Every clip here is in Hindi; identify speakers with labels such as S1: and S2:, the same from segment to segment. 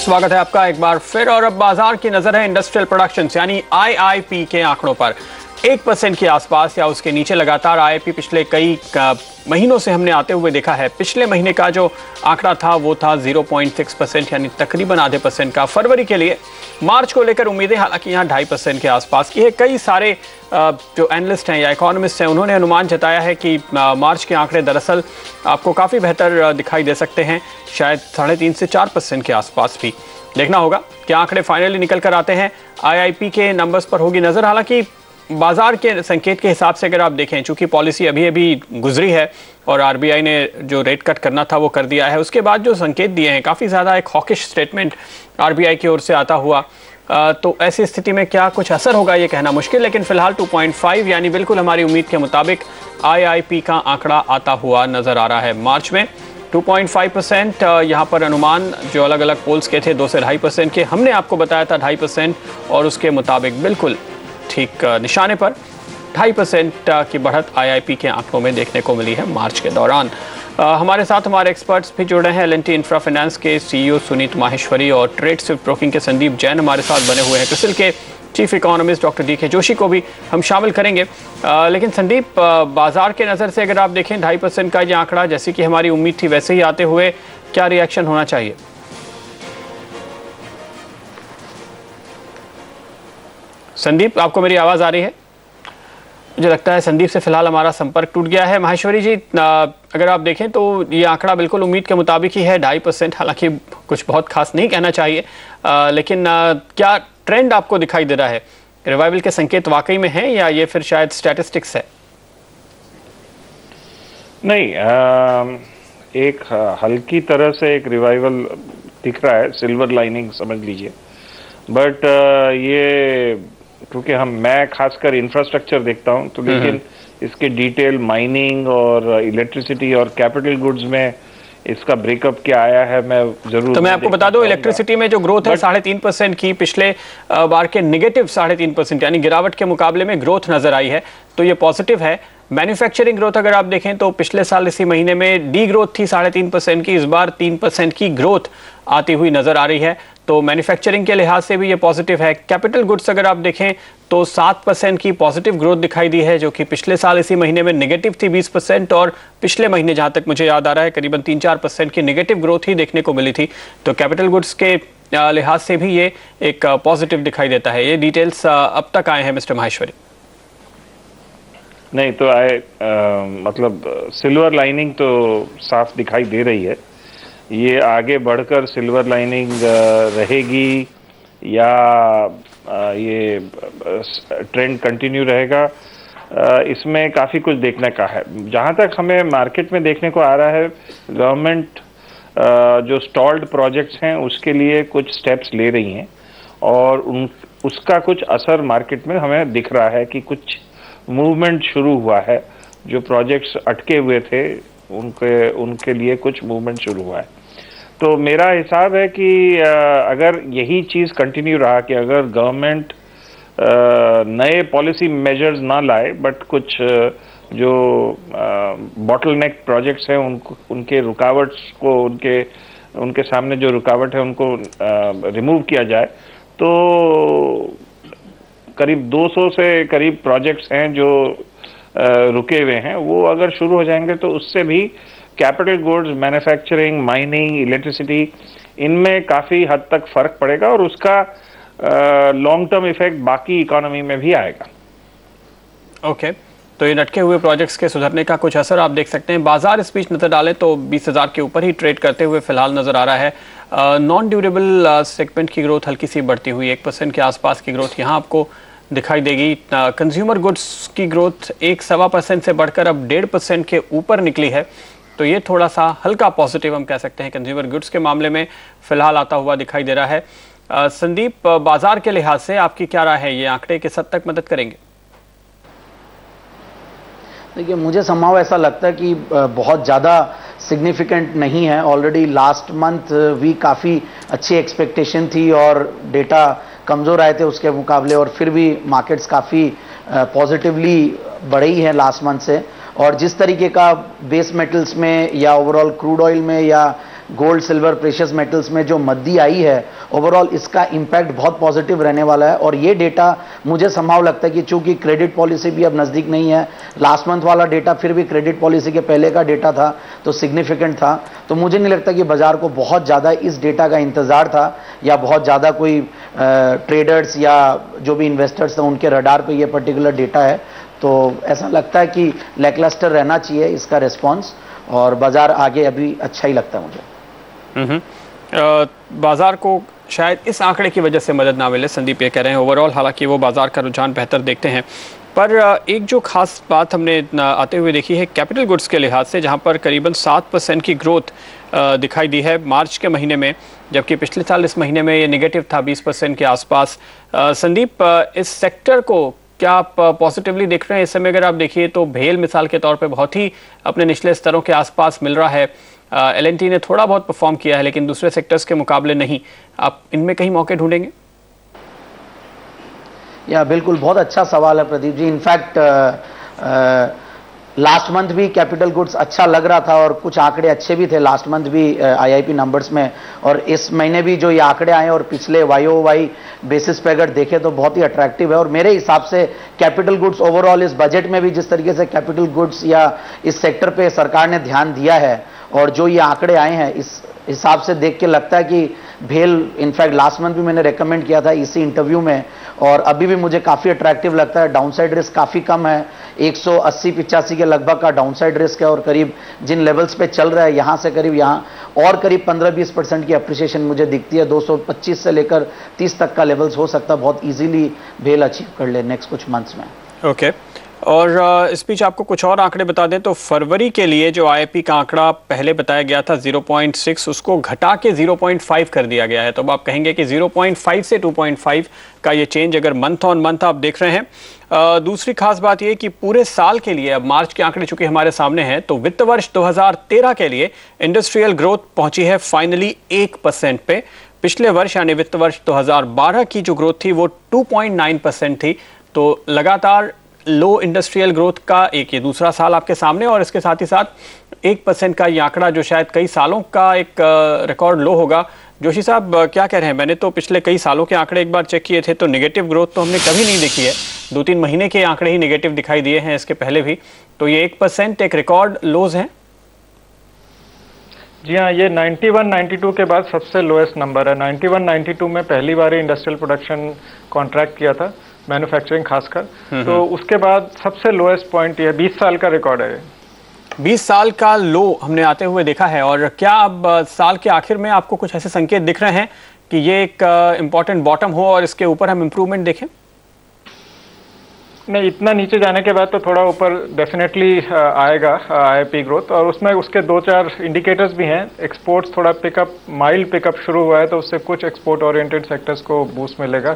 S1: स्वागत है आपका एक बार फिर। और अब बाजार की नजर है इंडस्ट्रियल प्रोडक्शन यानी आईआईपी के आंकड़ों पर। 1% के आसपास या उसके नीचे लगातार आईआईपी पिछले कई महीनों से हमने आते हुए देखा है। पिछले महीने का जो आंकड़ा था वो था 0.6% यानी तकरीबन आधे % का। फरवरी के लिए मार्च को लेकर उम्मीदें हालांकि यहाँ 2.5% के आसपास की है। कई सारे जो एनालिस्ट हैं या इकोनॉमिस्ट हैं उन्होंने अनुमान जताया है कि मार्च के आंकड़े दरअसल आपको काफ़ी बेहतर दिखाई दे सकते हैं, शायद 3.5 से 4% के आसपास भी। देखना होगा कि आंकड़े फाइनली निकल कर आते हैं। आईआईपी के नंबर्स पर होगी नज़र। हालांकि बाजार के संकेत के हिसाब से अगर आप देखें, चूंकि पॉलिसी अभी अभी गुजरी है और आरबीआई ने जो रेट कट करना था वो कर दिया है, उसके बाद जो संकेत दिए हैं काफ़ी ज़्यादा एक हॉकिश स्टेटमेंट आरबीआई की ओर से आता हुआ, तो ऐसी स्थिति में क्या कुछ असर होगा ये कहना मुश्किल। लेकिन फिलहाल 2.5 यानी बिल्कुल हमारी उम्मीद के मुताबिक आईआईपी का आंकड़ा आता हुआ नजर आ रहा है। मार्च में 2.5% यहाँ पर अनुमान जो अलग अलग पोल्स के थे 2 से 2.5% के, हमने आपको बताया था 2.5% और उसके मुताबिक बिल्कुल ठीक निशाने पर 2.5% की बढ़त आईआईपी के आंकड़ों में देखने को मिली है मार्च के दौरान। हमारे साथ हमारे एक्सपर्ट्स भी जुड़े हैं। एल&टी इंफ्रा फाइनेंस के सीईओ सुनीत माहेश्वरी और ट्रेड स्विफ्ट ब्रोकिंग के संदीप जैन हमारे साथ बने हुए हैं। क्रिसिल के chief economist doctor D K Joshi को भी हम शामिल करेंगे। लेकिन संदीप, बाजार के नज़र से अगर आप देखें 2.5% का ये आंकड़ा जैसी कि हमारी उम्मीद थी वैसे ही आते हुए क्या रिएक्शन होना चाहिए? संदीप, आपको मेरी आवाज आ रही है? मुझे लगता है संदीप से फिलहाल हमारा संपर्क टूट गया है। माहेश्वरी जी, अगर आप देखें तो ये आंकड़ा बिल्कुल उम्मीद के मुताबिक ही है 2.5%। हालांकि कुछ बहुत खास नहीं कहना चाहिए, लेकिन क्या ट्रेंड आपको दिखाई दे रहा है? रिवाइवल के संकेत वाकई में हैं या ये फिर शायद स्टैटिस्टिक्स है?
S2: नहीं, एक हल्की तरह से एक रिवाइवल दिख रहा है, सिल्वर लाइनिंग समझ लीजिए। बट ये क्योंकि मैं खासकर इंफ्रास्ट्रक्चर देखता हूं, तो लेकिन इसके डिटेल माइनिंग और इलेक्ट्रिसिटी और कैपिटल गुड्स में इसका ब्रेकअप क्या आया है मैं जरूर।
S1: तो मैं आपको बता दूं, इलेक्ट्रिसिटी में जो ग्रोथ है 3.5% की, पिछले बार के नेगेटिव 3.5% यानी गिरावट के मुकाबले में ग्रोथ नजर आई है, तो ये पॉजिटिव है। मैन्युफैक्चरिंग ग्रोथ अगर आप देखें तो पिछले साल इसी महीने में डी ग्रोथ थी 3.5% की, इस बार 3% की ग्रोथ आती हुई नजर आ रही है, तो मैन्युफैक्चरिंग के लिहाज से भी ये पॉजिटिव है। कैपिटल गुड्स अगर आप देखें तो 7% की पॉजिटिव ग्रोथ दिखाई दी है, जो कि पिछले साल इसी महीने में नेगेटिव थी 20%, और पिछले महीने जहां तक मुझे याद आ रहा है करीबन 3-4% की नेगेटिव ग्रोथ ही देखने को मिली थी। तो कैपिटल गुड्स के लिहाज से भी ये एक पॉजिटिव दिखाई देता है। ये डिटेल्स अब तक आए हैं मिस्टर माहेश्वरी?
S2: नहीं तो मतलब सिल्वर लाइनिंग तो साफ दिखाई दे रही है। ये आगे बढ़कर सिल्वर लाइनिंग रहेगी या ये ट्रेंड कंटिन्यू रहेगा, इसमें काफ़ी कुछ देखने का है। जहाँ तक हमें मार्केट में देखने को आ रहा है, गवर्नमेंट जो स्टॉल्ड प्रोजेक्ट्स हैं उसके लिए कुछ स्टेप्स ले रही हैं और उसका कुछ असर मार्केट में हमें दिख रहा है कि कुछ मूवमेंट शुरू हुआ है। जो प्रोजेक्ट्स अटके हुए थे उनके लिए कुछ मूवमेंट शुरू हुआ है। तो मेरा हिसाब है कि अगर यही चीज़ कंटिन्यू रहा कि अगर गवर्नमेंट नए पॉलिसी मेजर्स ना लाए बट कुछ जो बॉटलनेक प्रोजेक्ट्स हैं उनके रुकावट्स को उनके सामने जो रुकावट है उनको रिमूव किया जाए, तो करीब 200 से करीब प्रोजेक्ट्स हैं जो रुके हुए हैं, वो अगर शुरू हो जाएंगे तो उससे भी capital goods, manufacturing, mining, electricity, इनमें काफ़ी हद तक फ़र्क पड़ेगा और उसका लॉन्ग टर्म इफेक्ट बाकी इकोनॉमी में भी आएगा। ओके,
S1: तो ये लटके हुए प्रोजेक्ट्स के सुधरने का कुछ असर आप देख सकते हैं। बाजार इस बीच नजर डालें तो 20,000 के ऊपर ही ट्रेड करते हुए फिलहाल नजर आ रहा है। नॉन ड्यूरेबल सेगमेंट की ग्रोथ हल्की सी बढ़ती हुई 1% के आसपास की ग्रोथ यहाँ आपको दिखाई देगी। कंज्यूमर गुड्स की ग्रोथ 1-1.25% से बढ़कर अब 1.5% के ऊपर निकली है, तो ये थोड़ा सा हल्का पॉजिटिव हम कह सकते हैं कंज्यूमर गुड्स के मामले में फिलहाल आता हुआ दिखाई दे रहा है। संदीप, बाजार के लिहाज से आपकी क्या राय है? ये आंकड़े किस हद तक मदद करेंगे?
S3: देखिए, मुझे संभव ऐसा लगता है कि बहुत ज़्यादा सिग्निफिकेंट नहीं है। ऑलरेडी लास्ट मंथ भी काफ़ी अच्छी एक्सपेक्टेशन थी और डेटा कमज़ोर आए थे उसके मुकाबले, और फिर भी मार्केट्स काफ़ी पॉजिटिवली बढ़ी हैं लास्ट मंथ से। और जिस तरीके का बेस मेटल्स में या ओवरऑल क्रूड ऑयल में या गोल्ड सिल्वर प्रेशियस मेटल्स में जो मंदी आई है ओवरऑल इसका इम्पैक्ट बहुत पॉजिटिव रहने वाला है। और ये डेटा मुझे संभव लगता है कि चूंकि क्रेडिट पॉलिसी भी अब नज़दीक नहीं है, लास्ट मंथ वाला डेटा फिर भी क्रेडिट पॉलिसी के पहले का डेटा था तो सिग्निफिकेंट था, तो मुझे नहीं लगता कि बाजार को बहुत ज़्यादा इस डेटा का इंतज़ार था या बहुत ज़्यादा कोई ट्रेडर्स या जो भी इन्वेस्टर्स थे उनके रडार पे ये पर्टिकुलर डेटा है। तो ऐसा लगता है कि लैकलस्टर रहना चाहिए इसका रिस्पॉन्स और बाजार आगे अभी अच्छा ही लगता है मुझे।
S1: बाजार को शायद इस आंकड़े की वजह से मदद ना मिले, संदीप ये कह रहे हैं। ओवरऑल हालांकि वो बाजार का रुझान बेहतर देखते हैं, पर एक जो खास बात हमने आते हुए देखी है कैपिटल गुड्स के लिहाज से, जहां पर करीबन 7% की ग्रोथ दिखाई दी है मार्च के महीने में, जबकि पिछले साल इस महीने में ये नेगेटिव था 20% के आसपास। संदीप, इस सेक्टर को क्या आप पॉजिटिवली देख रहे हैं? इस समय अगर आप देखिए तो भेल मिसाल के तौर पे बहुत ही अपने निचले स्तरों के आसपास मिल रहा है। L&T ने थोड़ा बहुत परफॉर्म किया है लेकिन दूसरे सेक्टर्स के मुकाबले नहीं। आप इनमें कहीं मौके ढूंढेंगे?
S3: या बिल्कुल, बहुत अच्छा सवाल है Pradeep ji. In fact last month भी कैपिटल गुड्स अच्छा लग रहा था और कुछ आंकड़े अच्छे भी थे लास्ट मंथ भी IIP नंबर्स में, और इस महीने भी जो ये आंकड़े आए और पिछले YOY बेसिस पे अगर देखें तो बहुत ही अट्रैक्टिव है। और मेरे हिसाब से कैपिटल गुड्स ओवरऑल इस बजट में भी जिस तरीके से कैपिटल गुड्स या इस सेक्टर पे सरकार ने ध्यान दिया है और जो ये आंकड़े आए हैं इस हिसाब से देख के लगता है कि भेल, इनफैक्ट लास्ट मंथ भी मैंने रेकमेंड किया था इसी इंटरव्यू में, और अभी भी मुझे काफ़ी अट्रैक्टिव लगता है। डाउनसाइड रिस्क काफ़ी कम है, 180-85 के लगभग का डाउनसाइड रिस्क है, और करीब जिन लेवल्स पे चल रहा है यहाँ से करीब यहाँ और करीब 15-20% की अप्रिसिएशन मुझे दिखती है। 225 से लेकर 30 तक का लेवल्स हो सकता है बहुत ईजिली भेल अचीव कर ले नेक्स्ट कुछ मंथ्स में।
S1: ओके और इस बीच आपको कुछ और आंकड़े बता दें तो फरवरी के लिए जो IIP का आंकड़ा पहले बताया गया था 0.6, उसको घटा के 0.5 कर दिया गया है। तो अब आप कहेंगे कि 0.5 से 2.5 का ये चेंज अगर मंथ ऑन मंथ आप देख रहे हैं। दूसरी खास बात ये कि पूरे साल के लिए अब मार्च के आंकड़े चूंकि हमारे सामने हैं, तो वित्त वर्ष 2013 के लिए इंडस्ट्रियल ग्रोथ पहुंची है फाइनली 1% पे। पिछले वर्ष यानी वित्त वर्ष 2012 की जो ग्रोथ थी वो 2.9% थी। तो लगातार लो इंडस्ट्रियल ग्रोथ का एक ये दूसरा साल आपके सामने, और इसके साथ ही साथ 1% का ये आंकड़ा जो शायद कई सालों का एक रिकॉर्ड लो होगा। जोशी साहब क्या कह रहे हैं? मैंने तो पिछले कई सालों के आंकड़े एक बार चेक किए थे तो नेगेटिव ग्रोथ तो हमने कभी नहीं देखी है। 2-3 महीने के आंकड़े ही नेगेटिव दिखाई दिए हैं इसके पहले भी, तो ये 1% एक रिकॉर्ड लोज है।
S4: जी हाँ, ये 91-92 के बाद सबसे लोएस्ट नंबर है। 91-92 में पहली बार इंडस्ट्रियल प्रोडक्शन कॉन्ट्रैक्ट किया था, मैन्युफैक्चरिंग खासकर, तो उसके बाद सबसे लोएस्ट पॉइंट ये 20 साल का रिकॉर्ड है।
S1: 20 साल का लो हमने आते हुए देखा है। और क्या अब साल के आखिर में आपको कुछ ऐसे संकेत दिख रहे हैं कि ये एक इम्पॉर्टेंट बॉटम हो और इसके ऊपर हम इम्प्रूवमेंट देखें?
S4: नहीं, इतना नीचे जाने के बाद तो थोड़ा ऊपर डेफिनेटली आएगा IIP ग्रोथ, और उसमें उसके 2-4 इंडिकेटर्स भी हैं। एक्सपोर्ट्स थोड़ा पिकअप, माइल्ड पिकअप शुरू हुआ है, तो उससे कुछ एक्सपोर्ट ओरिएंटेड सेक्टर्स को बूस्ट मिलेगा।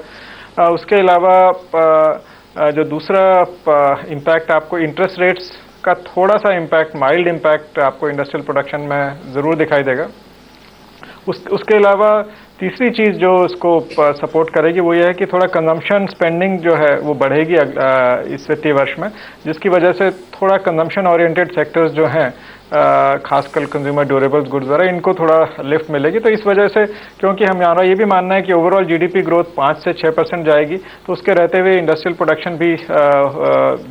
S4: उसके अलावा जो दूसरा इम्पैक्ट आपको इंटरेस्ट रेट्स का थोड़ा सा इम्पैक्ट, माइल्ड इम्पैक्ट आपको इंडस्ट्रियल प्रोडक्शन में ज़रूर दिखाई देगा। उसके अलावा तीसरी चीज़ जो इसको सपोर्ट करेगी वो ये है कि थोड़ा कंजम्पशन स्पेंडिंग जो है वो बढ़ेगी इस वित्तीय वर्ष में, जिसकी वजह से थोड़ा कंजम्पशन ओरिएंटेड सेक्टर्स जो हैं खासकर कंज्यूमर ड्यूरेबल्स गुड्स वगैरह, इनको थोड़ा लिफ्ट मिलेगी। तो इस वजह से, क्योंकि हमारा ये भी मानना है कि ओवरऑल GDP ग्रोथ 5 से 6% जाएगी, तो उसके रहते हुए इंडस्ट्रियल प्रोडक्शन भी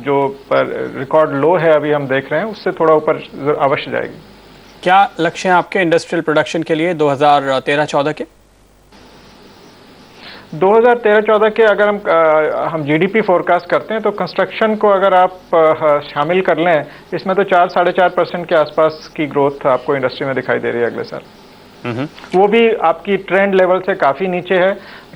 S4: जो रिकॉर्ड लो है अभी हम देख रहे हैं, उससे थोड़ा ऊपर अवश्य जाएगी।
S1: क्या लक्ष्य है आपके इंडस्ट्रियल प्रोडक्शन के लिए 2013-14 के?
S4: 2013-14 के अगर हम GDP फोरकास्ट करते हैं तो कंस्ट्रक्शन को अगर आप शामिल कर लें, इसमें तो 4-4.5% के आसपास की ग्रोथ आपको इंडस्ट्री में दिखाई दे रही है अगले साल। वो भी आपकी ट्रेंड लेवल से काफ़ी नीचे है।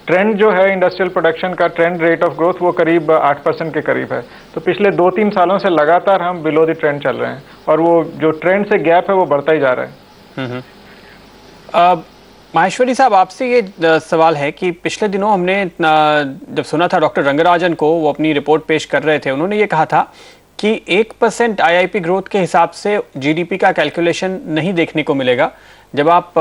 S4: ट्रेंड जो है इंडस्ट्रियल प्रोडक्शन का, ट्रेंड रेट ऑफ ग्रोथ, वो करीब 8% के करीब है। तो पिछले 2-3 सालों से लगातार हम बिलो द ट्रेंड चल रहे हैं, और वो जो ट्रेंड से गैप है वो बढ़ता ही जा रहा है।
S1: माहेश्वरी साहब, आपसे ये सवाल है कि पिछले दिनों हमने जब सुना था डॉक्टर रंगराजन को, वो अपनी रिपोर्ट पेश कर रहे थे, उन्होंने ये कहा था कि 1% IIP ग्रोथ के हिसाब से GDP का कैलकुलेशन नहीं देखने को मिलेगा। जब आप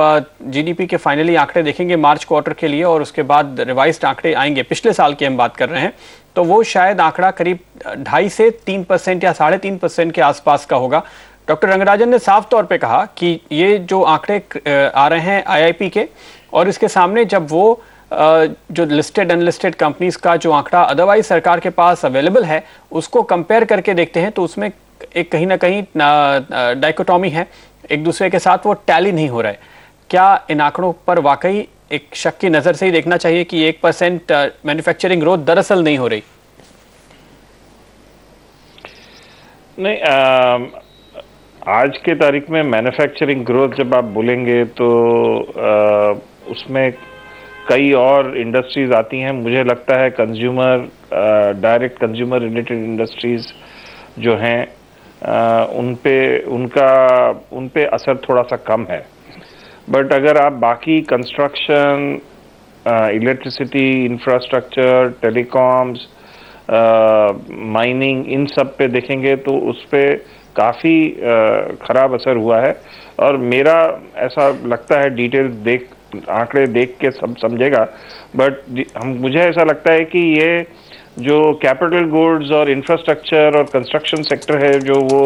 S1: GDP के फाइनली आंकड़े देखेंगे मार्च क्वार्टर के लिए और उसके बाद रिवाइज्ड आंकड़े आएंगे, पिछले साल की हम बात कर रहे हैं, तो वो शायद आंकड़ा करीब 2.5 से 3% या 3.5% के आसपास का होगा। डॉक्टर रंगराजन ने साफ तौर पे कहा कि ये जो आंकड़े आ रहे हैं आईआईपी के, और इसके सामने जब वो जो लिस्टेड अनलिस्टेड कंपनीज का जो आंकड़ा अदरवाइज सरकार के पास अवेलेबल है उसको कंपेयर करके देखते हैं तो उसमें एक कहीं ना कहीं डाइकोटॉमी है, एक दूसरे के साथ वो टैली नहीं हो रहा है। क्या इन आंकड़ों पर वाकई एक शक की नजर से ही देखना चाहिए कि 1% मैन्युफैक्चरिंग ग्रोथ दरअसल नहीं हो रही?
S2: नहीं, आज के तारीख में मैन्युफैक्चरिंग ग्रोथ जब आप बोलेंगे तो उसमें कई और इंडस्ट्रीज आती हैं। मुझे लगता है consumer direct consumer related industries जो हैं उन पे असर थोड़ा सा कम है। बट अगर आप बाकी construction, electricity, infrastructure, telecoms, mining, इन सब पे देखेंगे तो उस पे काफ़ी ख़राब असर हुआ है। और मेरा ऐसा लगता है, डिटेल आंकड़े देख के सब समझेगा, बट मुझे ऐसा लगता है कि ये जो कैपिटल गुड्स और इंफ्रास्ट्रक्चर और कंस्ट्रक्शन सेक्टर है, जो वो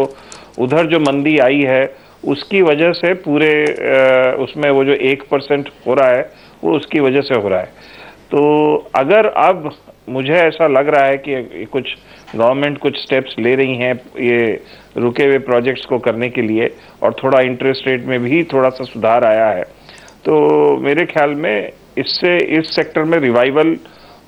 S2: उधर जो मंदी आई है उसकी वजह से पूरे उसमें वो जो 1% हो रहा है वो उसकी वजह से हो रहा है। तो अगर अब मुझे ऐसा लग रहा है कि कुछ गवर्नमेंट कुछ स्टेप्स ले रही हैं ये रुके हुए प्रोजेक्ट्स को करने के लिए, और थोड़ा इंटरेस्ट रेट में भी थोड़ा सा सुधार आया है, तो मेरे ख्याल में इससे इस सेक्टर में रिवाइवल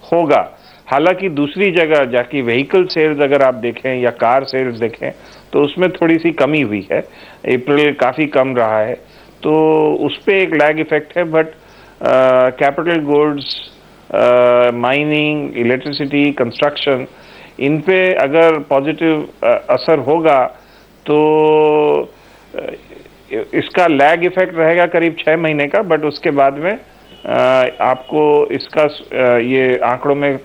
S2: होगा। हालांकि दूसरी जगह जाके व्हीकल सेल्स अगर आप देखें या कार सेल्स देखें तो उसमें थोड़ी सी कमी हुई है, अप्रैल काफ़ी कम रहा है, तो उस पर एक लैग इफेक्ट है। But capital goods, mining, electricity, construction, इन पे अगर पॉजिटिव असर होगा तो इसका लैग इफेक्ट रहेगा करीब 6 महीने का, बट उसके बाद में आपको इसका ये आंकड़ों में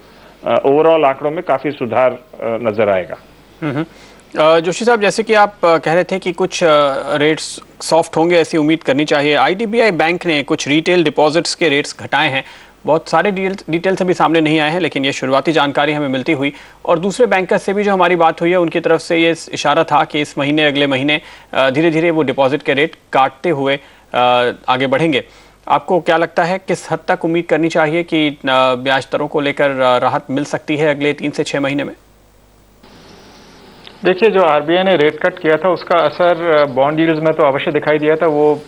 S2: ओवरऑल आंकड़ों में काफ़ी सुधार नजर आएगा।
S1: जोशी साहब, जैसे कि आप कह रहे थे कि कुछ रेट्स सॉफ्ट होंगे, ऐसी उम्मीद करनी चाहिए। आईडीबीआई बैंक ने कुछ रिटेल डिपॉजिट्स के रेट्स घटाए हैं। बहुत सारे डिटेल्स अभी सामने नहीं आए हैं, लेकिन ये शुरुआती जानकारी हमें मिलती हुई, और दूसरे बैंकर्स से भी जो हमारी बात हुई है उनकी तरफ से ये इशारा था कि इस महीने अगले महीने धीरे धीरे वो डिपॉजिट के रेट काटते हुए आगे बढ़ेंगे। आपको क्या लगता है, किस हद तक उम्मीद करनी चाहिए कि ब्याज दरों को लेकर राहत मिल सकती है अगले 3 से 6 महीने में?
S4: देखिए, जो आरबीआई ने रेट कट किया था उसका असर बॉन्ड यील्ड्स में तो अवश्य दिखाई दिया था। वो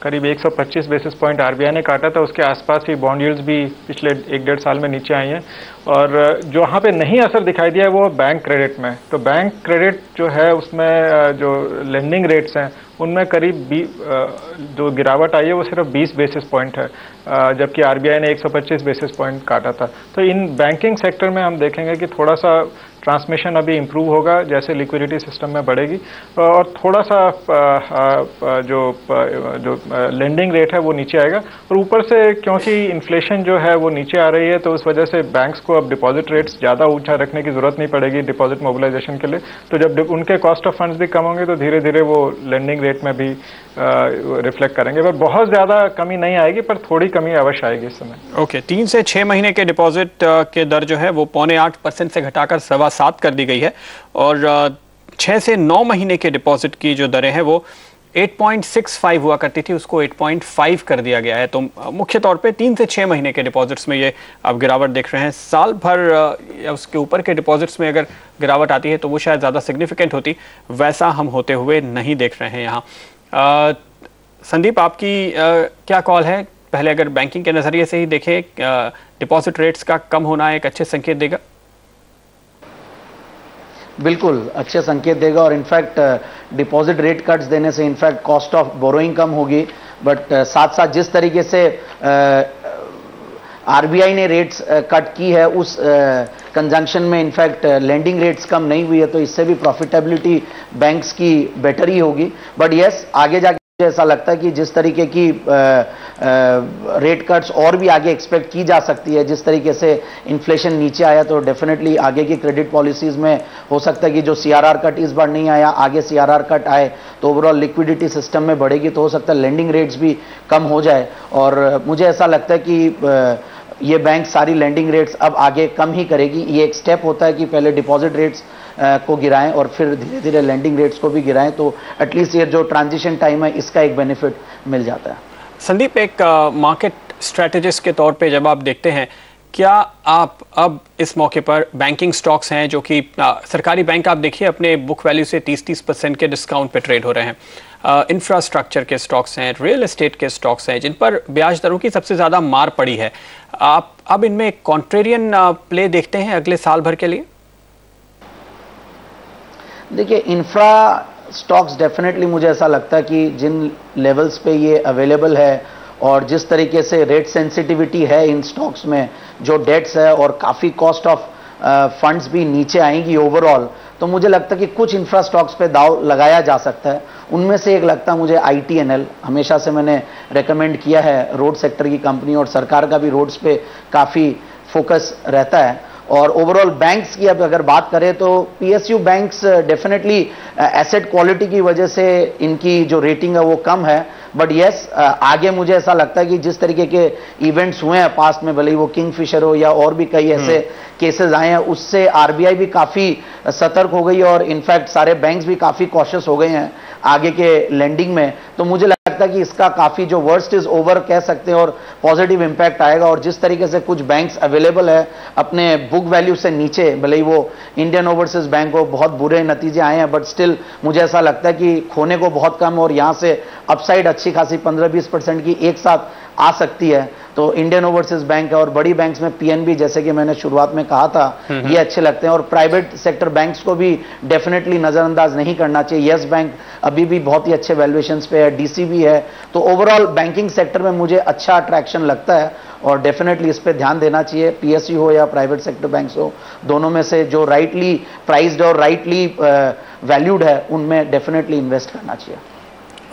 S4: करीब 125 बेसिस पॉइंट आरबीआई ने काटा था, उसके आसपास ही बॉन्ड यील्ड्स भी पिछले 1-1.5 साल में नीचे आई हैं। और जो वहाँ पे नहीं असर दिखाई दिया है वो बैंक क्रेडिट में। तो बैंक क्रेडिट जो है उसमें जो लेंडिंग रेट्स हैं उनमें करीब जो गिरावट आई है वो सिर्फ 20 बेसिस पॉइंट है, जबकि आरबीआई ने 125 बेसिस पॉइंट काटा था। तो इन बैंकिंग सेक्टर में हम देखेंगे कि थोड़ा सा ट्रांसमिशन अभी इम्प्रूव होगा जैसे लिक्विडिटी सिस्टम में बढ़ेगी, और थोड़ा सा जो लेंडिंग रेट है वो नीचे आएगा। और ऊपर से क्योंकि इन्फ्लेशन जो है वो नीचे आ रही है तो उस वजह से बैंक्स को अब डिपॉजिट रेट्स ज़्यादा ऊंचा रखने की ज़रूरत नहीं पड़ेगी डिपॉजिट मोबिलाइजेशन के लिए। तो जब उनके कॉस्ट ऑफ फंड्स भी कम होंगे तो धीरे धीरे वो लेंडिंग रेट में भी रिफ्लेक्ट करेंगे। पर बहुत ज़्यादा कमी नहीं आएगी, पर थोड़ी कमी अवश्य आएगी इस समय।
S1: ओके, 3 से 6 महीने के डिपॉजिट के दर जो है वो 0.25% से घटाकर 7.25 कर दी गई है, और 6 से 9 महीने के डिपॉजिट की जो दरें हैं वो 8.65 हुआ करती थी, उसको 8.5 कर दिया गया है। तो मुख्य तौर पे 3 से 6 महीने के डिपॉजिट्स में ये अब गिरावट देख रहे हैं। साल भर या उसके ऊपर के डिपॉजिट्स में अगर गिरावट आती है तो वो शायद ज़्यादा सिग्निफिकेंट होती, वैसा हम होते हुए नहीं देख रहे हैं यहाँ। संदीप, आपकी क्या कॉल है? पहले अगर बैंकिंग के नज़रिए से ही देखें, डिपॉजिट रेट्स का कम होना एक अच्छे संकेत देगा?
S3: बिल्कुल अच्छे संकेत देगा, और इनफैक्ट डिपॉजिट रेट कट्स देने से इनफैक्ट कॉस्ट ऑफ बोरोइंग कम होगी। बट साथ साथ जिस तरीके से आरबीआई ने रेट्स कट की है उस कंजंक्शन में इनफैक्ट लेंडिंग रेट्स कम नहीं हुई है, तो इससे भी प्रॉफिटेबिलिटी बैंक्स की बेटर ही होगी। बट यस, आगे जाके मुझे ऐसा लगता है कि जिस तरीके की रेट कट्स और भी आगे एक्सपेक्ट की जा सकती है, जिस तरीके से इन्फ्लेशन नीचे आया, तो डेफिनेटली आगे की क्रेडिट पॉलिसीज में हो सकता है कि जो सीआरआर कट इस बार नहीं आया, आगे सीआरआर कट आए तो ओवरऑल लिक्विडिटी सिस्टम में बढ़ेगी, तो हो सकता है लेंडिंग रेट्स भी कम हो जाए। और मुझे ऐसा लगता है कि ये बैंक सारी लेंडिंग रेट्स अब आगे कम ही करेगी। ये एक स्टेप होता है कि पहले डिपॉजिट रेट्स को गिराएं और फिर धीरे धीरे लैंडिंग रेट्स को भी गिराएं, तो एटलीस्ट ये जो ट्रांजिशन टाइम है इसका एक बेनिफिट मिल जाता है।
S1: संदीप, एक मार्केट स्ट्रेटेजिस्ट के तौर पे जब आप देखते हैं, क्या आप अब इस मौके पर बैंकिंग स्टॉक्स हैं जो कि सरकारी बैंक आप देखिए अपने बुक वैल्यू से 30% के डिस्काउंट पे ट्रेड हो रहे हैं, इंफ्रास्ट्रक्चर के स्टॉक्स हैं, रियल एस्टेट के स्टॉक्स हैं जिन पर ब्याज दरों की सबसे ज़्यादा मार पड़ी है, आप अब इनमें एक कॉन्ट्रेरियन प्ले देखते हैं अगले साल भर के लिए?
S3: देखिए, इंफ्रा स्टॉक्स डेफिनेटली मुझे ऐसा लगता है कि जिन लेवल्स पे ये अवेलेबल है और जिस तरीके से रेट सेंसिटिविटी है इन स्टॉक्स में, जो डेट्स है और काफ़ी कॉस्ट ऑफ फंड्स भी नीचे आएंगी ओवरऑल, तो मुझे लगता है कि कुछ इंफ्रा स्टॉक्स पे दाव लगाया जा सकता है। उनमें से एक लगता है मुझे ITNL, हमेशा से मैंने रेकमेंड किया है, रोड सेक्टर की कंपनी और सरकार का भी रोड्स पे काफ़ी फोकस रहता है। और ओवरऑल बैंक्स की अब अगर बात करें तो PSU banks definitely asset quality की वजह से इनकी जो रेटिंग है वो कम है, बट यस आगे मुझे ऐसा लगता है कि जिस तरीके के इवेंट्स हुए हैं पास्ट में, भले ही वो किंगफिशर हो या और भी कई ऐसे केसेस आए हैं, उससे RBI भी काफ़ी सतर्क हो गई और इनफैक्ट सारे बैंक्स भी काफ़ी कॉशियस हो गए हैं आगे के लेंडिंग में। तो मुझे लगता है कि इसका काफ़ी जो वर्स्ट इज ओवर कह सकते हैं और पॉजिटिव इंपैक्ट आएगा। और जिस तरीके से कुछ बैंक्स अवेलेबल है अपने बुक वैल्यू से नीचे, भले ही वो इंडियन ओवरसीज बैंक को बहुत बुरे नतीजे आए हैं, बट स्टिल मुझे ऐसा लगता है कि खोने को बहुत कम और यहाँ से अपसाइड अच्छी खासी 15-20% की एक साथ आ सकती है। तो इंडियन ओवरसीज बैंक है और बड़ी बैंक्स में PNB, जैसे कि मैंने शुरुआत में कहा था, ये अच्छे लगते हैं। और प्राइवेट सेक्टर बैंक्स को भी डेफिनेटली नजरअंदाज नहीं करना चाहिए। यस बैंक अभी भी बहुत ही अच्छे वैल्यूएशंस पे है, DCB है। तो ओवरऑल बैंकिंग सेक्टर में मुझे अच्छा अट्रैक्शन लगता है और डेफिनेटली इस पे ध्यान देना चाहिए। PSU हो या प्राइवेट सेक्टर बैंक्स हो, दोनों में से जो राइटली प्राइस्ड और राइटली वैल्यूड है उनमें डेफिनेटली इन्वेस्ट करना चाहिए।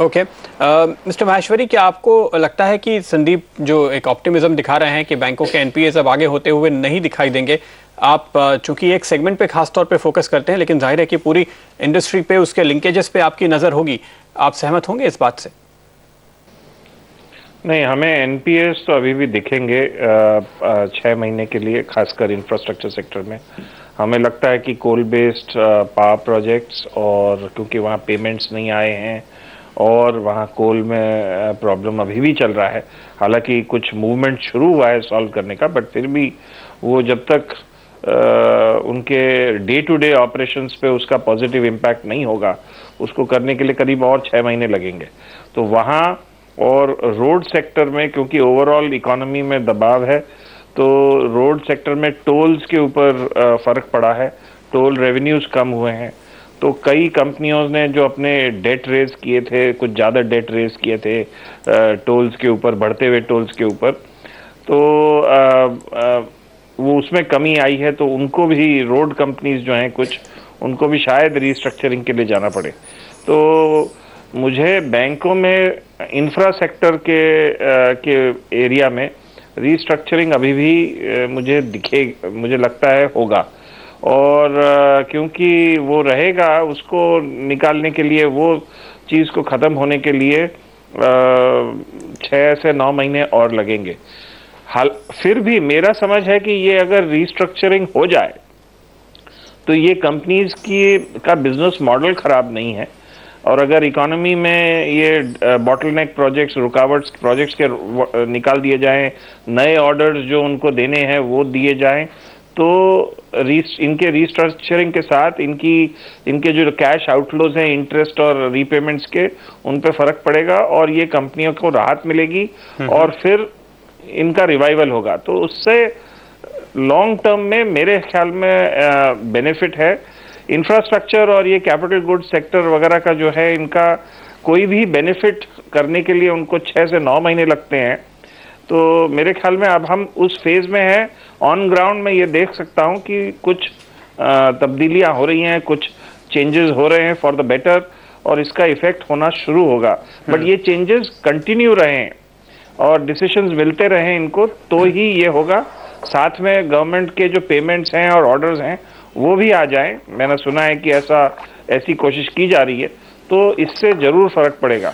S1: ओके, मिस्टर माहेश्वरी, क्या आपको लगता है कि संदीप जो एक ऑप्टिमिज्म दिखा रहे हैं कि बैंकों के NPAs अब आगे होते हुए नहीं दिखाई देंगे, आप चूंकि एक सेगमेंट पे खास तौर पे फोकस करते हैं, लेकिन जाहिर है कि पूरी इंडस्ट्री पे उसके लिंकेजेस पे आपकी नजर होगी, आप सहमत होंगे इस बात से?
S2: नहीं, हमें NPAs तो अभी भी दिखेंगे 6 महीने के लिए, खासकर इंफ्रास्ट्रक्चर सेक्टर में। हमें लगता है कि कोल बेस्ड पावर प्रोजेक्ट्स, और क्योंकि वहाँ पेमेंट्स नहीं आए हैं और वहाँ कोल में प्रॉब्लम अभी भी चल रहा है, हालांकि कुछ मूवमेंट शुरू हुआ है सॉल्व करने का, बट फिर भी वो जब तक उनके डे टू डे ऑपरेशंस पे उसका पॉजिटिव इम्पैक्ट नहीं होगा, उसको करने के लिए करीब और 6 महीने लगेंगे। तो वहाँ और रोड सेक्टर में, क्योंकि ओवरऑल इकोनॉमी में दबाव है, तो रोड सेक्टर में टोल्स के ऊपर फर्क पड़ा है, टोल रेवेन्यूज कम हुए हैं। तो कई कंपनियों ने जो अपने डेट रेज किए थे, कुछ ज़्यादा डेट रेज किए थे टोल्स के ऊपर, बढ़ते हुए टोल्स के ऊपर, तो वो उसमें कमी आई है। तो उनको भी, रोड कंपनीज जो हैं कुछ, उनको भी शायद रीस्ट्रक्चरिंग के लिए जाना पड़े। तो मुझे बैंकों में इंफ्रा सेक्टर के एरिया में रीस्ट्रक्चरिंग अभी भी मुझे लगता है होगा, और क्योंकि वो रहेगा, उसको निकालने के लिए, वो चीज़ को ख़त्म होने के लिए 6 से 9 महीने और लगेंगे। फिर भी मेरा समझ है कि ये अगर रीस्ट्रक्चरिंग हो जाए तो ये कंपनीज का बिजनेस मॉडल ख़राब नहीं है, और अगर इकोनॉमी में ये बॉटलनेक प्रोजेक्ट्स, रुकावट प्रोजेक्ट्स के निकाल दिए जाएं, नए ऑर्डर्स जो उनको देने हैं वो दिए जाएं, तो इनके रीस्ट्रक्चरिंग के साथ इनके जो कैश आउटफ्लोज हैं, इंटरेस्ट और रीपेमेंट्स के, उन पे फर्क पड़ेगा और ये कंपनियों को राहत मिलेगी और फिर इनका रिवाइवल होगा। तो उससे लॉन्ग टर्म में मेरे ख्याल में बेनिफिट है। इंफ्रास्ट्रक्चर और ये कैपिटल गुड्स सेक्टर वगैरह का जो है, इनका कोई भी बेनिफिट करने के लिए उनको 6 से 9 महीने लगते हैं। तो मेरे ख्याल में अब हम उस फेज में हैं। ऑन ग्राउंड में ये देख सकता हूं कि कुछ तब्दीलियां हो रही हैं, कुछ चेंजेस हो रहे हैं फॉर द बेटर, और इसका इफेक्ट होना शुरू होगा। बट ये चेंजेस कंटिन्यू रहें और डिसीजंस मिलते रहें इनको, तो ही ये होगा। साथ में गवर्नमेंट के जो पेमेंट्स हैं और ऑर्डर्स हैं वो भी आ जाएं। मैंने सुना है कि ऐसी कोशिश की जा रही है, तो इससे जरूर फर्क पड़ेगा।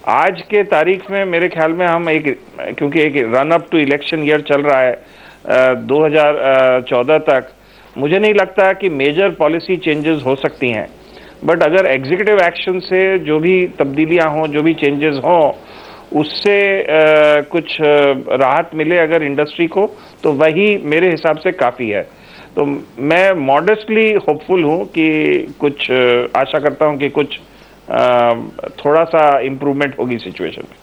S2: आज के तारीख में मेरे ख्याल में हम क्योंकि एक run up to election year चल रहा है 2014 तक, मुझे नहीं लगता कि मेजर पॉलिसी चेंजेस हो सकती हैं, बट अगर एग्जीक्यूटिव एक्शन से जो भी तब्दीलियां हों, जो भी चेंजेस हों, उससे कुछ राहत मिले अगर इंडस्ट्री को, तो वही मेरे हिसाब से काफ़ी है। तो मैं मॉडेस्टली होपफुल हूँ कि कुछ आशा करता हूँ कि कुछ थोड़ा सा इम्प्रूवमेंट होगी सिचुएशन में।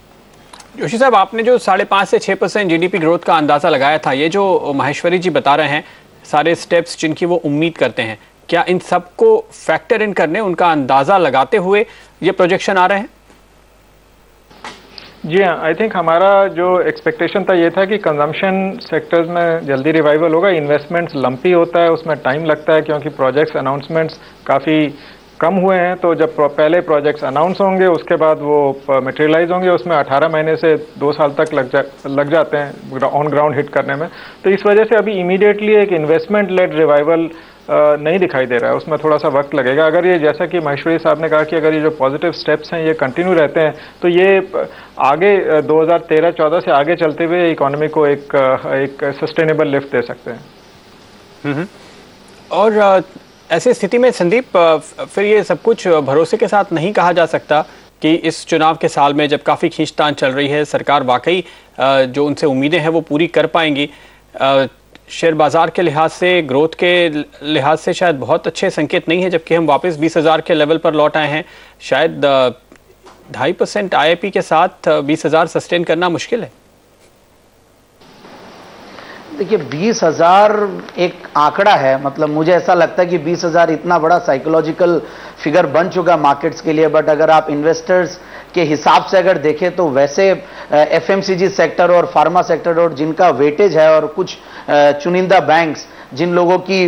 S1: जोशी साहब, आपने जो 5.5 से 6% जीडीपी ग्रोथ का अंदाजा लगाया था, ये जो माहेश्वरी जी बता रहे हैं सारे स्टेप्स जिनकी वो उम्मीद करते हैं, क्या इन सबको फैक्टर इन करने, उनका अंदाजा लगाते हुए ये प्रोजेक्शन आ रहे हैं?
S4: जी हाँ, आई थिंक हमारा जो एक्सपेक्टेशन था ये था कि कंजम्पशन सेक्टर्स में जल्दी रिवाइवल होगा। इन्वेस्टमेंट्स लंपी होता है, उसमें टाइम लगता है क्योंकि प्रोजेक्ट्स अनाउंसमेंट्स काफ़ी कम हुए हैं। तो जब पहले प्रोजेक्ट्स अनाउंस होंगे उसके बाद वो मटेरियलाइज होंगे, उसमें 18 महीने से 2 साल तक लग जाते हैं ऑन ग्राउंड हिट करने में। तो इस वजह से अभी इमीडिएटली एक इन्वेस्टमेंट लेड रिवाइवल नहीं दिखाई दे रहा है, उसमें थोड़ा सा वक्त लगेगा। अगर ये, जैसा कि माहेश्वरी साहब ने कहा कि अगर ये जो पॉजिटिव स्टेप्स हैं ये कंटिन्यू रहते हैं तो ये आगे 2013-14 से आगे चलते हुए इकोनॉमी को एक सस्टेनेबल लिफ्ट दे सकते हैं।
S1: और ऐसी स्थिति में संदीप, फिर ये सब कुछ भरोसे के साथ नहीं कहा जा सकता कि इस चुनाव के साल में जब काफ़ी खींचतान चल रही है, सरकार वाकई जो उनसे उम्मीदें हैं वो पूरी कर पाएंगी। शेयर बाजार के लिहाज से, ग्रोथ के लिहाज से शायद बहुत अच्छे संकेत नहीं है, जबकि हम वापस 20,000 के लेवल पर लौट आए हैं। शायद 2.5% IIP के साथ 20,000 सस्टेन करना मुश्किल है।
S3: देखिए, 20,000 एक आंकड़ा है, मतलब मुझे ऐसा लगता है कि 20,000 इतना बड़ा साइकोलॉजिकल फिगर बन चुका मार्केट्स के लिए। बट अगर आप इन्वेस्टर्स के हिसाब से अगर देखें तो वैसे FMCG सेक्टर और फार्मा सेक्टर और जिनका वेटेज है और कुछ चुनिंदा बैंक्स जिन लोगों की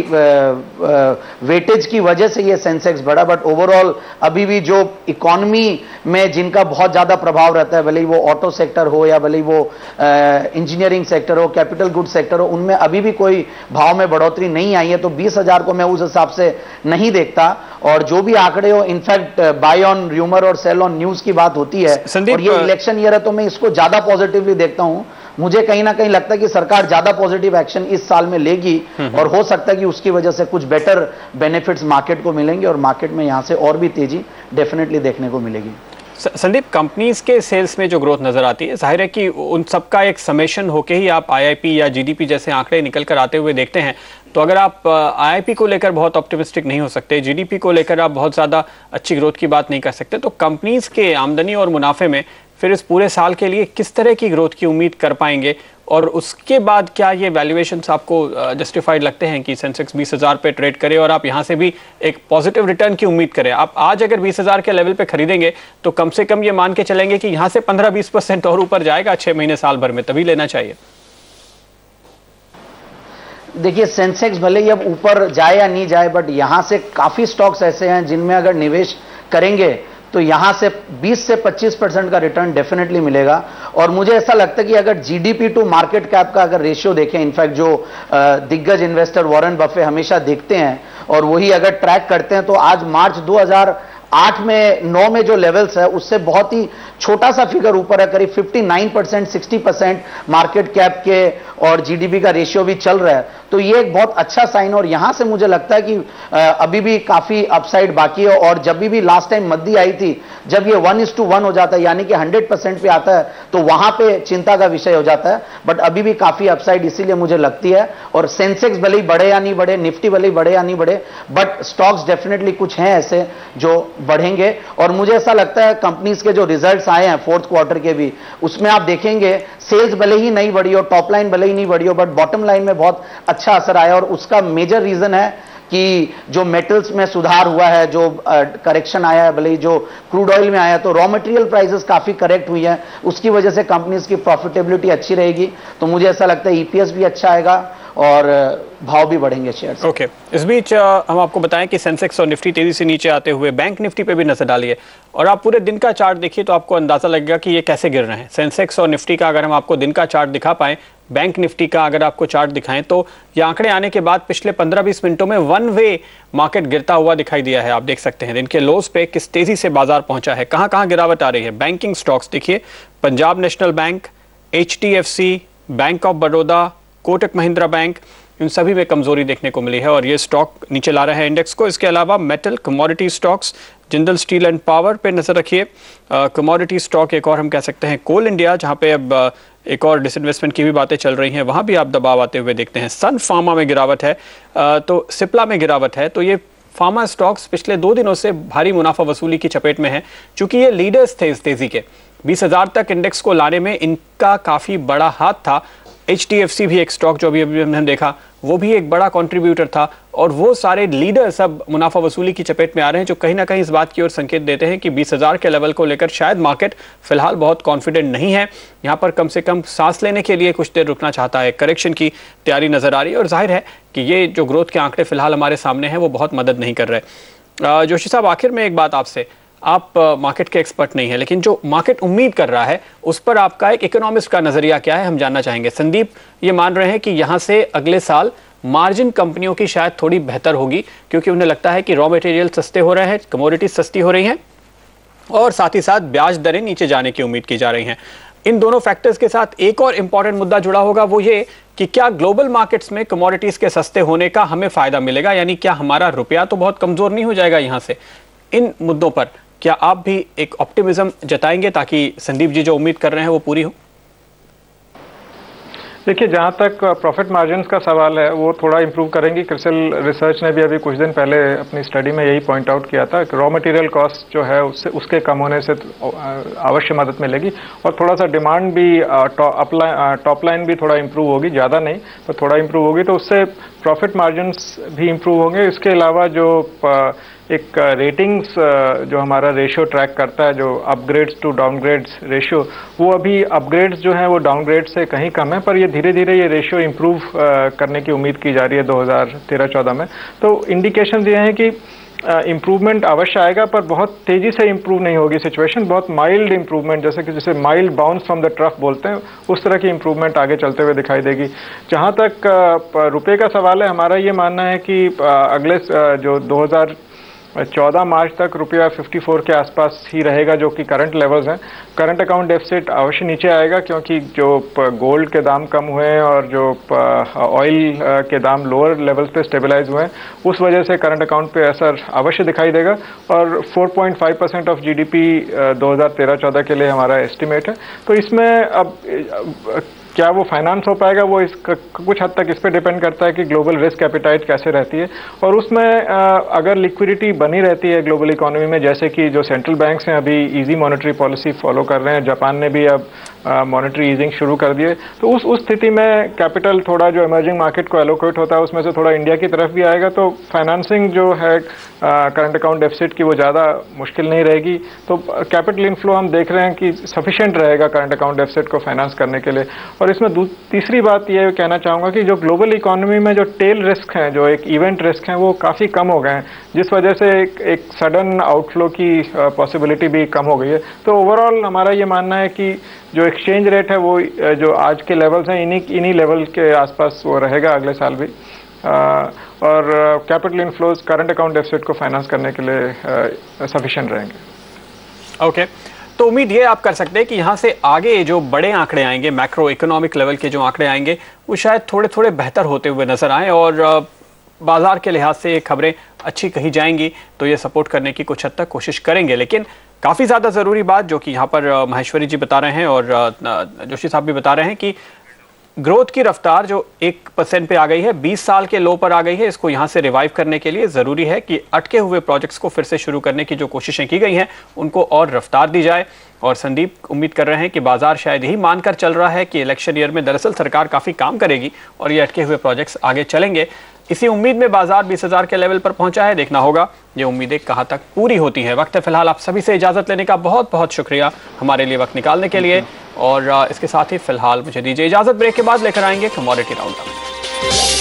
S3: वेटेज की वजह से ये सेंसेक्स बढ़ा, बट ओवरऑल अभी भी जो इकोनॉमी में जिनका बहुत ज्यादा प्रभाव रहता है, भले ही वो ऑटो सेक्टर हो या भले ही वो इंजीनियरिंग सेक्टर हो, कैपिटल गुड सेक्टर हो, उनमें अभी भी कोई भाव में बढ़ोतरी नहीं आई है। तो 20,000 को मैं उस हिसाब से नहीं देखता। और जो भी आंकड़े हो, इनफैक्ट बाय ऑन र्यूमर और सेल ऑन न्यूज की बात होती है, और ये इलेक्शन ईयर है तो मैं इसको ज्यादा पॉजिटिवली देखता हूं। मुझे कहीं ना कहीं लगता है कि सरकार ज्यादा पॉजिटिव एक्शन इस साल में लेगी और हो सकता है कि उसकी वजह से कुछ बेटर बेनिफिट्स मार्केट को मिलेंगे और मार्केट में यहां से और भी तेजी डेफिनेटली देखने को मिलेगी।
S1: संदीप, कंपनीज के सेल्स में जो ग्रोथ नजर आती है, जाहिर है कि उन सबका एक समेशन होके ही आप IIP या GDP जैसे आंकड़े निकल कर आते हुए देखते हैं। तो अगर आप IIP को लेकर बहुत ऑप्टिमिस्टिक नहीं हो सकते, GDP को लेकर आप बहुत ज़्यादा अच्छी ग्रोथ की बात नहीं कर सकते, तो कंपनीज के आमदनी और मुनाफे में फिर इस पूरे साल के लिए किस तरह की ग्रोथ की उम्मीद कर पाएंगे? और उसके बाद क्या ये वैल्यूएशंस आपको जस्टिफाइड लगते हैं कि सेंसेक्स 20,000 पे ट्रेड करे और आप यहाँ से भी एक पॉजिटिव रिटर्न की उम्मीद करें? आप आज अगर 20,000 के लेवल पे खरीदेंगे तो कम से कम ये मान के चलेंगे कि यहाँ से 15-20% और ऊपर जाएगा 6 महीने साल भर में, तभी लेना चाहिए।
S3: देखिए, सेंसेक्स भले ही अब ऊपर जाए या नहीं जाए, बट यहां से काफी स्टॉक्स ऐसे हैं जिनमें अगर निवेश करेंगे तो यहां से 20 से 25% का रिटर्न डेफिनेटली मिलेगा। और मुझे ऐसा लगता है कि अगर GDP टू मार्केट कैप का अगर रेशियो देखें, इनफैक्ट जो दिग्गज इन्वेस्टर वॉरेन बफे हमेशा देखते हैं और वही अगर ट्रैक करते हैं, तो आज मार्च 2008 में 9 में जो लेवल्स है उससे बहुत ही छोटा सा फिगर ऊपर है, करीब 59%, 60% मार्केट कैप के और GDP का रेशियो भी चल रहा है। तो ये एक बहुत अच्छा साइन, और यहां से मुझे लगता है कि अभी भी काफी अपसाइड बाकी है। और जब भी लास्ट टाइम मंदी आई थी, जब ये 1:1 हो जाता है, यानी कि 100% पे आता है, तो वहां पे चिंता का विषय हो जाता है। बट अभी भी काफी अपसाइड इसीलिए मुझे लगती है। और सेंसेक्स भले ही बढ़े या नहीं बढ़े, निफ्टी भले ही बढ़े या नहीं बढ़े, बट स्टॉक्स डेफिनेटली कुछ हैं ऐसे जो बढ़ेंगे। और मुझे ऐसा लगता है कंपनीज के जो रिजल्ट्स आए हैं 4th क्वार्टर के भी, उसमें आप देखेंगे सेल्स भले ही नहीं बढ़ी हो, टॉप लाइन भले ही नहीं बढ़ी हो, बट बॉटम लाइन में बहुत अच्छा असर आया। और उसका मेजर रीजन है कि जो मेटल्स में सुधार हुआ है, जो करेक्शन आया है, भले ही जो क्रूड ऑयल में आया है, तो रॉ मटेरियल प्राइसेस काफी करेक्ट हुई है, उसकी वजह से कंपनीज की प्रॉफिटेबिलिटी अच्छी रहेगी। तो मुझे ऐसा लगता है EPS भी अच्छा आएगा और भाव भी बढ़ेंगे शेयर्स।
S1: ओके, इस बीच हम आपको बताएं कि सेंसेक्स और निफ्टी तेजी से नीचे आते हुए बैंक निफ्टी पे भी नजर डालिए, और आप पूरे दिन का चार्ट देखिए तो आपको अंदाजा लगेगा कि ये कैसे गिर रहे हैं। सेंसेक्स और निफ्टी का अगर हम आपको दिन का चार्ट दिखा पाएं, बैंक निफ्टी का अगर आपको चार्ट दिखाएं, तो ये आंकड़े आने के बाद पिछले 15-20 मिनटों में वन वे मार्केट गिरता हुआ दिखाई दिया है। आप देख सकते हैं दिन के लोज पे किस तेजी से बाजार पहुंचा है, कहां कहां गिरावट आ रही है। बैंकिंग स्टॉक्स देखिए, Punjab National Bank, HDFC, Bank of Baroda, Kotak Mahindra Bank, इन सभी में कमजोरी देखने को मिली है और ये स्टॉक नीचे ला रहे हैं इंडेक्स को। इसके अलावा metal, commodity stocks, Jindal steel and power पे नजर रखिए। कमोडिटी स्टॉक एक और हम कह सकते हैं कोल इंडिया, जहां पे अब एक और डिसइन्वेस्टमेंट की भी बातें चल रही हैं, वहां भी आप दबाव आते हुए देखते हैं। सन फार्मा में गिरावट है, तो सिप्ला में गिरावट है। तो ये फार्मा स्टॉक्स पिछले 2 दिनों से भारी मुनाफा वसूली की चपेट में है, चूंकि ये लीडर्स थे इस तेजी के। 20,000 तक इंडेक्स को लाने में इनका काफी बड़ा हाथ था। HDFC भी एक स्टॉक जो अभी हमने देखा, वो भी एक बड़ा कंट्रीब्यूटर था और वो सारे लीडर सब मुनाफा वसूली की चपेट में आ रहे हैं, जो कहीं ना कहीं इस बात की ओर संकेत देते हैं कि 20,000 के लेवल को लेकर शायद मार्केट फिलहाल बहुत कॉन्फिडेंट नहीं है। यहां पर कम से कम सांस लेने के लिए कुछ देर रुकना चाहता है। करेक्शन की तैयारी नजर आ रही है और जाहिर है कि ये जो ग्रोथ के आंकड़े फिलहाल हमारे सामने हैं वो बहुत मदद नहीं कर रहे। जोशी साहब, आखिर में एक बात आपसे, आप मार्केट के एक्सपर्ट नहीं है, लेकिन जो मार्केट उम्मीद कर रहा है उस पर आपका एक इकोनॉमिस्ट का नजरिया क्या है, हम जानना चाहेंगे। संदीप ये मान रहे हैं कि यहां से अगले साल मार्जिन कंपनियों की शायद थोड़ी बेहतर होगी, क्योंकि उन्हें लगता है कि रॉ मटेरियल सस्ते हो रहे हैं, कमोडिटीज सस्ती हो रही हैं और साथ ही साथ ब्याज दरें नीचे जाने की उम्मीद की जा रही हैं। इन दोनों फैक्टर्स के साथ एक और इंपॉर्टेंट मुद्दा जुड़ा होगा, वो ये कि क्या ग्लोबल मार्केट्स में कमोडिटीज के सस्ते होने का हमें फायदा मिलेगा, यानी क्या हमारा रुपया तो बहुत कमजोर नहीं हो जाएगा यहां से। इन मुद्दों पर क्या आप भी एक ऑप्टिमिज्म जताएंगे ताकि संदीप जी जो उम्मीद कर रहे हैं वो पूरी हो?
S4: देखिए, जहाँ तक प्रॉफिट मार्जिन्स का सवाल है वो थोड़ा इंप्रूव करेंगी। क्रिसिल रिसर्च ने भी अभी कुछ दिन पहले अपनी स्टडी में यही पॉइंट आउट किया था कि रॉ मटेरियल कॉस्ट जो है उसके कम होने से अवश्य मदद मिलेगी और थोड़ा सा डिमांड भी टॉप लाइन भी थोड़ा इंप्रूव होगी, ज़्यादा नहीं तो थोड़ा इंप्रूव होगी, तो उससे प्रॉफिट मार्जिन्स भी इंप्रूव होंगे। इसके अलावा जो एक रेटिंग्स जो हमारा रेशियो ट्रैक करता है, जो अपग्रेड्स टू डाउनग्रेड्स रेशियो, वो अभी अपग्रेड्स जो हैं वो डाउनग्रेड से कहीं कम है, पर ये धीरे धीरे ये रेशियो इंप्रूव करने की उम्मीद की जा रही है 2013-14 में। तो इंडिकेशन ये हैं कि इम्प्रूवमेंट अवश्य आएगा, पर बहुत तेजी से इम्प्रूव नहीं होगी सिचुएशन, बहुत माइल्ड इम्प्रूवमेंट, जैसे mild bounce from the trough बोलते हैं, उस तरह की इम्प्रूवमेंट आगे चलते हुए दिखाई देगी। जहाँ तक रुपये का सवाल है, हमारा ये मानना है कि अगले जो 2014 मार्च तक रुपया 54 के आसपास ही रहेगा, जो कि करंट लेवल्स हैं। करंट अकाउंट डेफिसिट अवश्य नीचे आएगा, क्योंकि जो गोल्ड के दाम कम हुए हैं और जो ऑयल के दाम लोअर लेवल्स पे स्टेबलाइज हुए हैं, उस वजह से करंट अकाउंट पे असर अवश्य दिखाई देगा। और 4.5% ऑफ GDP 2013-14 के लिए हमारा एस्टिमेट है। तो इसमें अब क्या वो फाइनेंस हो पाएगा, वो कुछ हद तक इस पे डिपेंड करता है कि ग्लोबल रिस्क एपिटाइट कैसे रहती है, और उसमें अगर लिक्विडिटी बनी रहती है ग्लोबल इकोनॉमी में, जैसे कि जो सेंट्रल बैंक्स हैं अभी इजी मॉनेटरी पॉलिसी फॉलो कर रहे हैं, जापान ने भी अब मॉनेटरी ईजिंग शुरू कर दिए, तो उस स्थिति में कैपिटल थोड़ा जो इमर्जिंग मार्केट को एलोकेट होता है उसमें से थोड़ा इंडिया की तरफ भी आएगा, तो फाइनेंसिंग जो है करंट अकाउंट डेफिसिट की वो ज़्यादा मुश्किल नहीं रहेगी। तो कैपिटल इनफ्लो हम देख रहे हैं कि सफिशिएंट रहेगा करंट अकाउंट डेफिसिट को फाइनेंस करने के लिए। और इसमें तीसरी बात ये कहना चाहूँगा कि जो ग्लोबल इकोनॉमी में जो टेल रिस्क हैं, जो एक इवेंट रिस्क हैं, वो काफ़ी कम हो गए हैं, जिस वजह से एक सडन आउटफ्लो की पॉसिबिलिटी भी कम हो गई है। तो ओवरऑल हमारा ये मानना है कि जो एक्सचेंज रेट है वो जो आज के लेवल्स हैं इन्हीं लेवल के आसपास वो रहेगा अगले साल भी, और capital inflows current account deficit को फाइनेंस करने के लिए सफिशिएंट रहेंगे।
S1: ओके, तो उम्मीद ये आप कर सकते हैं कि यहाँ से आगे जो बड़े आंकड़े आएंगे, मैक्रो इकोनॉमिक लेवल के जो आंकड़े आएंगे, वो शायद थोड़े थोड़े बेहतर होते हुए नजर आए और बाजार के लिहाज से खबरें अच्छी कही जाएंगी तो ये सपोर्ट करने की कुछ हद तक कोशिश करेंगे। लेकिन काफ़ी ज़्यादा ज़रूरी बात जो कि यहाँ पर महेश्वरी जी बता रहे हैं और जोशी साहब भी बता रहे हैं कि ग्रोथ की रफ्तार जो 1% पे आ गई है, 20 साल के लो पर आ गई है, इसको यहाँ से रिवाइव करने के लिए ज़रूरी है कि अटके हुए प्रोजेक्ट्स को फिर से शुरू करने की जो कोशिशें की गई हैं उनको और रफ्तार दी जाए। और संदीप उम्मीद कर रहे हैं कि बाजार शायद यही मानकर चल रहा है कि इलेक्शन ईयर में दरअसल सरकार काफ़ी काम करेगी और ये अटके हुए प्रोजेक्ट्स आगे चलेंगे। इसी उम्मीद में बाजार 20,000 के लेवल पर पहुंचा है। देखना होगा ये उम्मीदें कहां तक पूरी होती हैं। वक्त है फिलहाल आप सभी से इजाजत लेने का। बहुत बहुत शुक्रिया हमारे लिए वक्त निकालने के लिए। और इसके साथ ही फिलहाल मुझे दीजिए इजाजत। ब्रेक के बाद लेकर आएंगे कमोडिटी राउंडअप।